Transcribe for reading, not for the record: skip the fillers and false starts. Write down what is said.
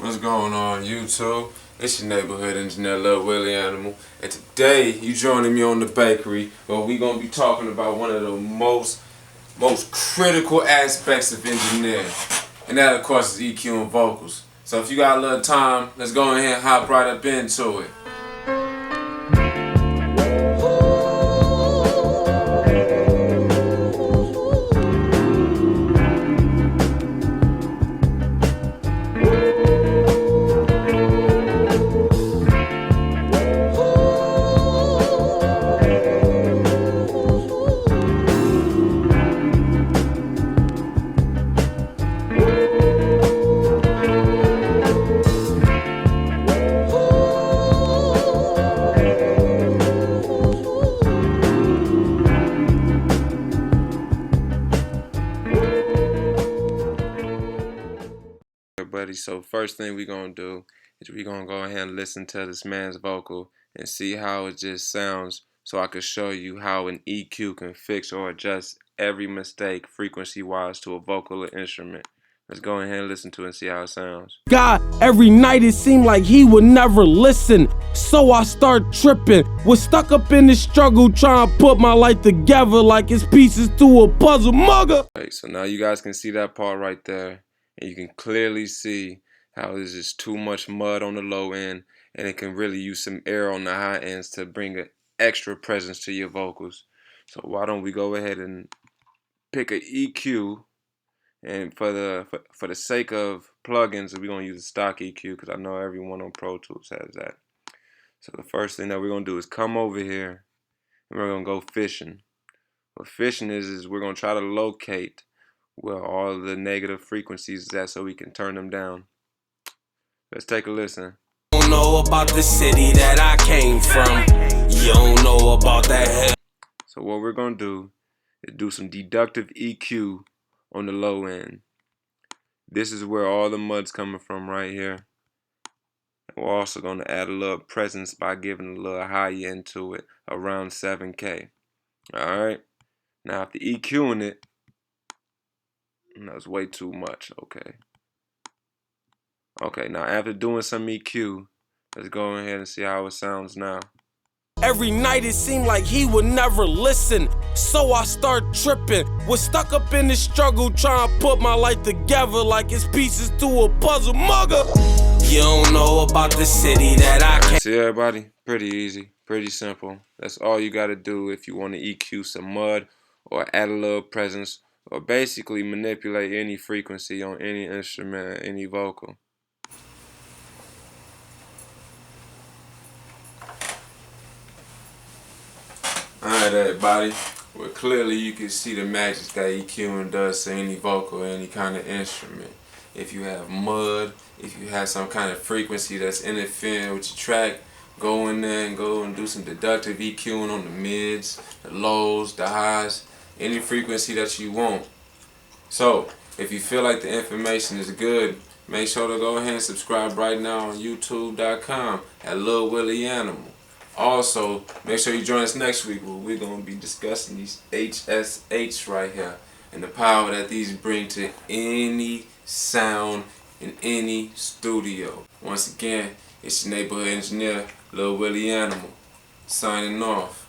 What's going on, YouTube? It's your neighborhood engineer, Lil Willie Animal, and today you joining me on the bakery where we gonna be talking about one of the most critical aspects of engineering, and that of course is EQ and vocals. So if you got a little time, let's go ahead and hop right up into it. Buddy, so first thing we're gonna do is we're gonna go ahead and listen to this man's vocal and see how it just sounds, so I can show you how an EQ can fix or adjust every mistake frequency wise to a vocal or instrument. Let's go ahead and listen to it and see how it sounds. God, every night it seemed like he would never listen, so I start tripping. Was stuck up in this struggle trying to put my life together like it's pieces to a puzzle, mugger. Okay, so now you guys can see that part right there, and you can clearly see how there's just too much mud on the low end, and it can really use some air on the high ends to bring an extra presence to your vocals. So why don't we go ahead and pick an EQ, and for the sake of plugins, we're gonna use a stock EQ because I know everyone on Pro Tools has that. So the first thing that we're gonna do is come over here and we're gonna go fishing. What fishing is we're gonna try to locate where all the negative frequencies is at so we can turn them down. Let's take a listen. You don't know about the city that I came from. You don't know about that hell. So what we're gonna do is do some deductive EQ on the low end. This is where all the mud's coming from right here. And we're also gonna add a little presence by giving a little high end to it, around 7K. Alright? Now after EQing it, that's way too much. Okay, now after doing some EQ, let's go ahead and see how it sounds now. Every night it seemed like he would never listen, so I start tripping. Was stuck up in this struggle trying to put my life together like it's pieces to a puzzle, mugger. You don't know about the city that I came. See everybody? Pretty easy, pretty simple. That's all you gotta do if you want to EQ some mud or add a little presence or basically manipulate any frequency on any instrument, any vocal. Alright everybody, well clearly you can see the magic that EQing does to any vocal or any kind of instrument. If you have mud, if you have some kind of frequency that's interfering with your track, go in there and go and do some deductive EQing on the mids, the lows, the highs, any frequency that you want. So, if you feel like the information is good, make sure to go ahead and subscribe right now on youtube.com at Lil Willie Animal. Also, make sure you join us next week where we're going to be discussing these HSH right here and the power that these bring to any sound in any studio. Once again, it's your neighborhood engineer, Lil Willie Animal, signing off.